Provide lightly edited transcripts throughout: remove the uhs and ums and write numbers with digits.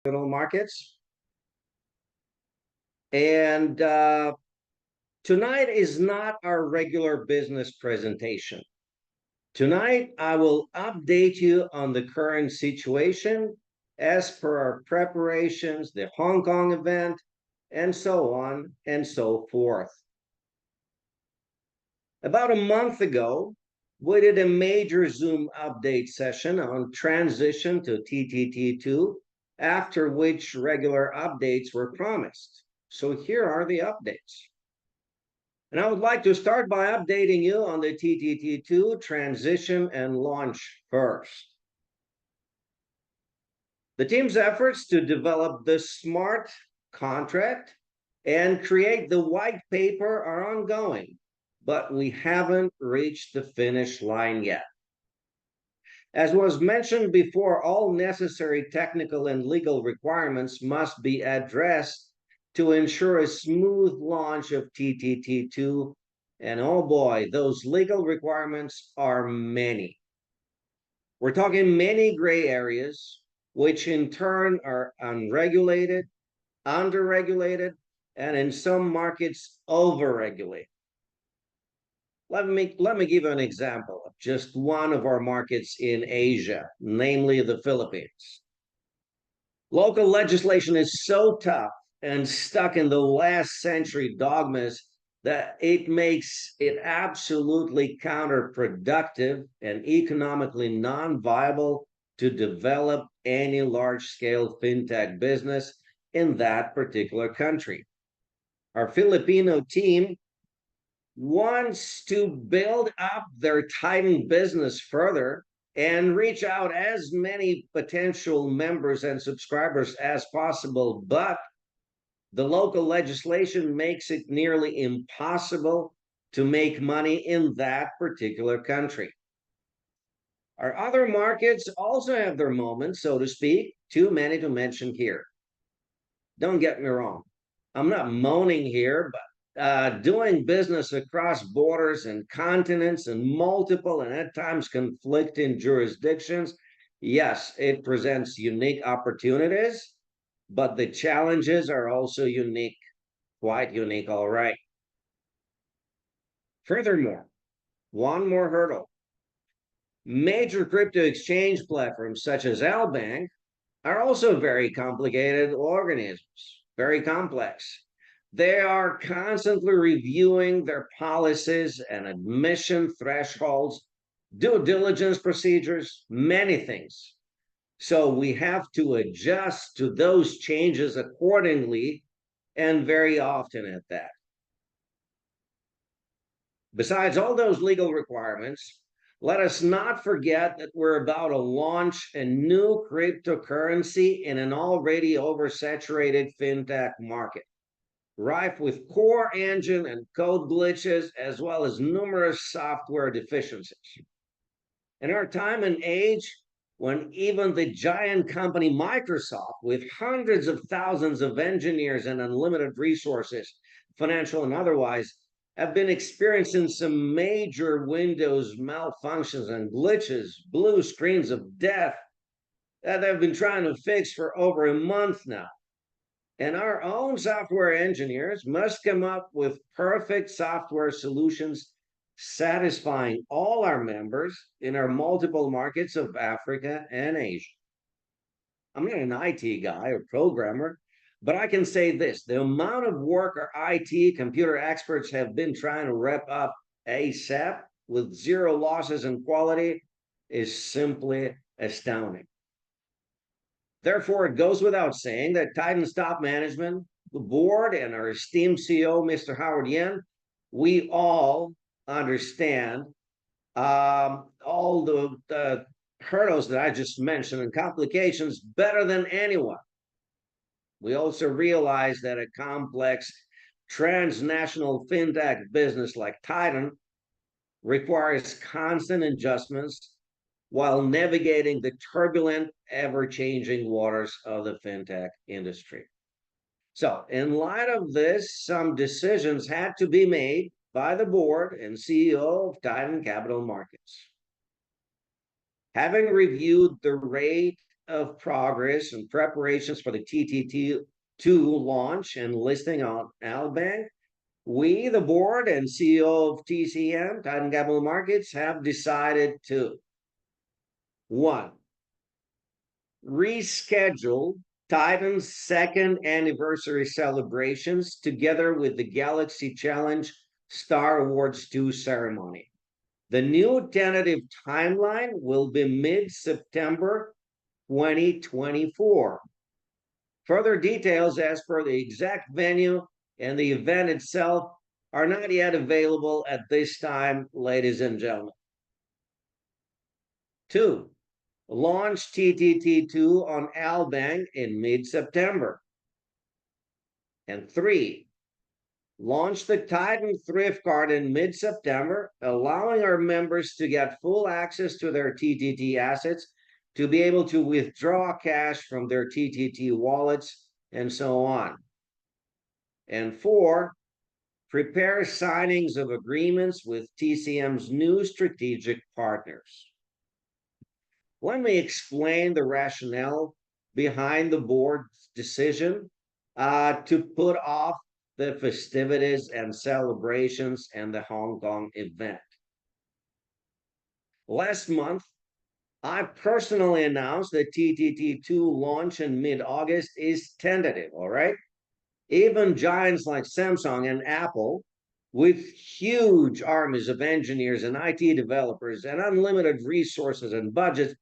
Capital Markets. And tonight is not our regular business presentation. Tonight, I will update you on the current situation as per our preparations, the Hong Kong event, and so on and so forth. About a month ago, we did a major Zoom update session on transition to TTT2, after which regular updates were promised. So here are the updates. And I would like to start by updating you on the TTT2 transition and launch first. The team's efforts to develop the smart contract and create the white paper are ongoing, but we haven't reached the finish line yet. As was mentioned before, all necessary technical and legal requirements must be addressed to ensure a smooth launch of TTT2. And oh boy, those legal requirements are many. We're talking many gray areas, which in turn are unregulated, underregulated, and in some markets, overregulated. Let me give you an example of just one of our markets in Asia, namely the Philippines. Local legislation is so tough and stuck in the last century dogmas that it makes it absolutely counterproductive and economically non-viable to develop any large-scale fintech business in that particular country. Our Filipino team wants to build up their Titan business further and reach out as many potential members and subscribers as possible, but the local legislation makes it nearly impossible to make money in that particular country. Our other markets also have their moments, so to speak, too many to mention here. Don't get me wrong, I'm not moaning here, but doing business across borders and continents and multiple and at times conflicting jurisdictions, yes, it presents unique opportunities, but the challenges are also unique, quite unique, all right. Furthermore, one more hurdle. Major crypto exchange platforms such as Albank are also very complicated organisms, very complex. They are constantly reviewing their policies and admission thresholds, due diligence procedures, many things. So we have to adjust to those changes accordingly, and very often at that. Besides all those legal requirements, let us not forget that we're about to launch a new cryptocurrency in an already oversaturated fintech market, rife with core engine and code glitches, as well as numerous software deficiencies. In our time and age, when even the giant company Microsoft, with hundreds of thousands of engineers and unlimited resources, financial and otherwise, have been experiencing some major Windows malfunctions and glitches, blue screens of death that they've been trying to fix for over a month now. And our own software engineers must come up with perfect software solutions satisfying all our members in our multiple markets of Africa and Asia. I'm not an IT guy or programmer, but I can say this: the amount of work our IT computer experts have been trying to wrap up ASAP with zero losses in quality is simply astounding. Therefore, it goes without saying that Titan's top management, the board, and our esteemed CEO, Mr. Howard Yen, we all understand all the hurdles that I just mentioned and complications better than anyone. We also realize that a complex transnational fintech business like Titan requires constant adjustments while navigating the turbulent, ever-changing waters of the fintech industry. So, in light of this, some decisions had to be made by the board and CEO of Titan Capital Markets. Having reviewed the rate of progress and preparations for the TTT2 launch and listing on Albank, we, the board and CEO of TCM, Titan Capital Markets, have decided to one, reschedule Titan's second anniversary celebrations together with the Galaxy Challenge Star Awards 2 ceremony. The new tentative timeline will be mid-September 2024. Further details as per the exact venue and the event itself are not yet available at this time, ladies and gentlemen. 2. Launch TTT2 on Albank in mid-September. And 3. Launch the Titan Thrift Card in mid-September, allowing our members to get full access to their TTT assets, to be able to withdraw cash from their TTT wallets, and so on. And 4, prepare signings of agreements with TCM's new strategic partners. Let me explain the rationale behind the board's decision to put off the festivities and celebrations and the Hong Kong event. Last month, I personally announced that TTT2 launch in mid-August is tentative, all right? Even giants like Samsung and Apple, with huge armies of engineers and IT developers and unlimited resources and budgets,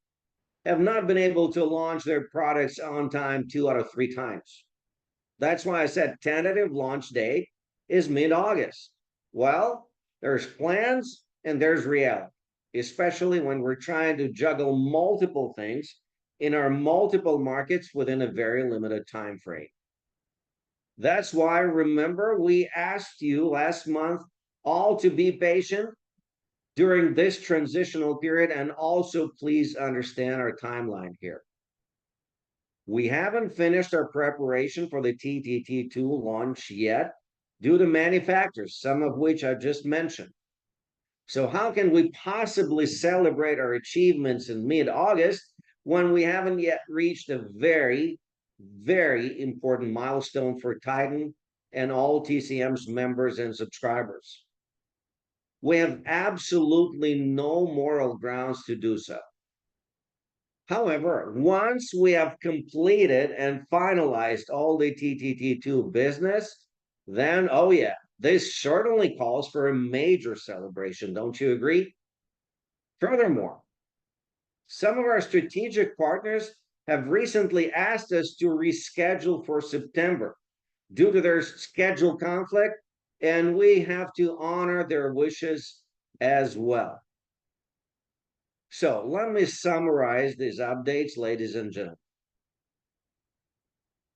have not been able to launch their products on time 2 out of 3 times. That's why I said tentative launch date is mid-August. Well, there's plans and there's reality, especially when we're trying to juggle multiple things in our multiple markets within a very limited time frame. That's why, remember, we asked you last month all to be patient during this transitional period, and also please understand our timeline here. We haven't finished our preparation for the TTT2 launch yet due to many factors, some of which I just mentioned. So how can we possibly celebrate our achievements in mid-August when we haven't yet reached a very, very important milestone for Titan and all TCM's members and subscribers? We have absolutely no moral grounds to do so. However, once we have completed and finalized all the TTT2 business, then, oh yeah, this certainly calls for a major celebration, don't you agree? Furthermore, some of our strategic partners have recently asked us to reschedule for September due to their schedule conflict, and we have to honor their wishes as well. So let me summarize these updates, ladies and gentlemen.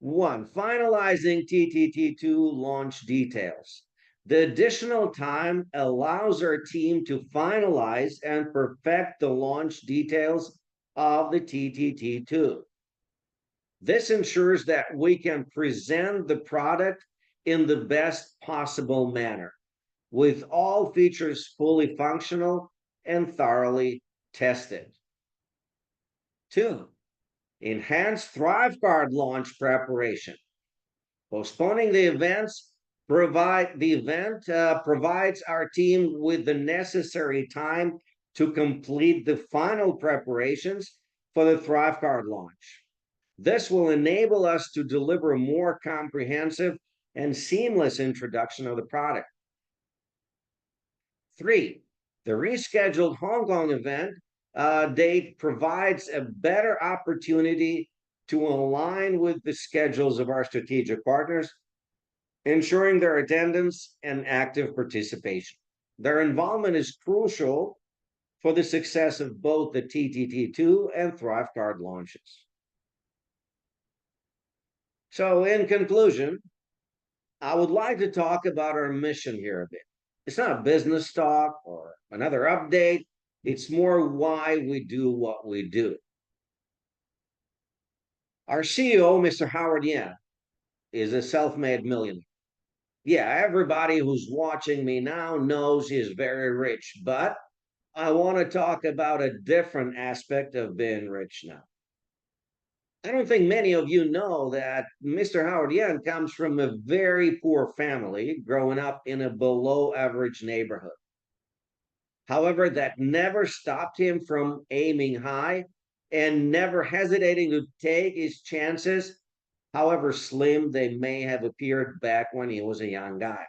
1. Finalizing TTT2 launch details. The additional time allows our team to finalize and perfect the launch details of the TTT2. This ensures that we can present the product in the best possible manner, with all features fully functional and thoroughly tested. 2. Enhanced ThriveCard launch preparation. Postponing the events provides our team with the necessary time to complete the final preparations for the ThriveCard launch. This will enable us to deliver a more comprehensive and seamless introduction of the product. 3. The rescheduled Hong Kong event date provides a better opportunity to align with the schedules of our strategic partners, ensuring their attendance and active participation. Their involvement is crucial for the success of both the TTT2 and ThriveCard launches. So in conclusion, I would like to talk about our mission here a bit. It's not a business talk or another update. It's more why we do what we do. Our CEO, Mr. Howard Yan, is a self-made millionaire. Yeah, everybody who's watching me now knows he is very rich, but I want to talk about a different aspect of being rich now. I don't think many of you know that Mr. Howard Young comes from a very poor family, growing up in a below average neighborhood. However, that never stopped him from aiming high and never hesitating to take his chances, however slim they may have appeared back when he was a young guy.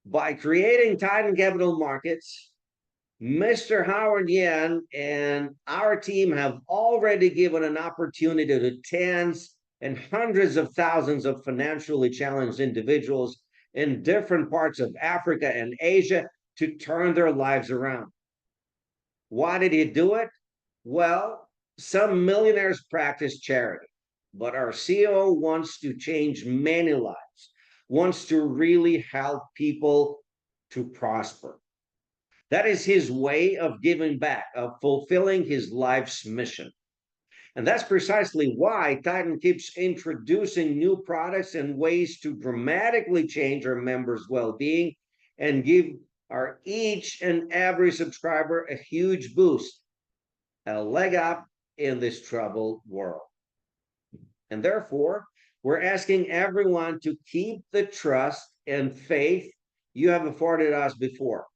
By creating Titan Capital Markets, Mr. Howard Yan and our team have already given an opportunity to tens and hundreds of thousands of financially challenged individuals in different parts of Africa and Asia to turn their lives around. Why did he do it? Well, some millionaires practice charity, but our CEO wants to change many lives, wants to really help people to prosper. That is his way of giving back, of fulfilling his life's mission. And that's precisely why Titan keeps introducing new products and ways to dramatically change our members' well being and give our each and every subscriber a huge boost, a leg up in this troubled world. And therefore, we're asking everyone to keep the trust and faith you have afforded us before.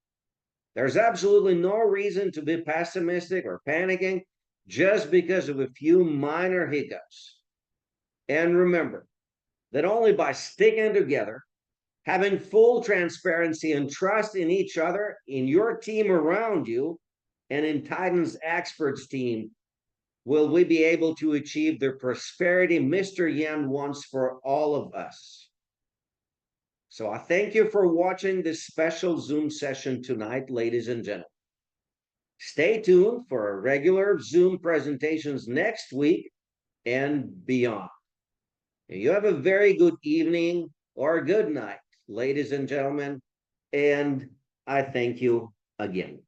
There's absolutely no reason to be pessimistic or panicking just because of a few minor hiccups. And remember that only by sticking together, having full transparency and trust in each other, in your team around you, and in Titan's experts team, will we be able to achieve the prosperity Mr. Yan wants for all of us. So I thank you for watching this special Zoom session tonight, ladies and gentlemen. Stay tuned for our regular Zoom presentations next week and beyond. You have a very good evening or a good night, ladies and gentlemen, and I thank you again.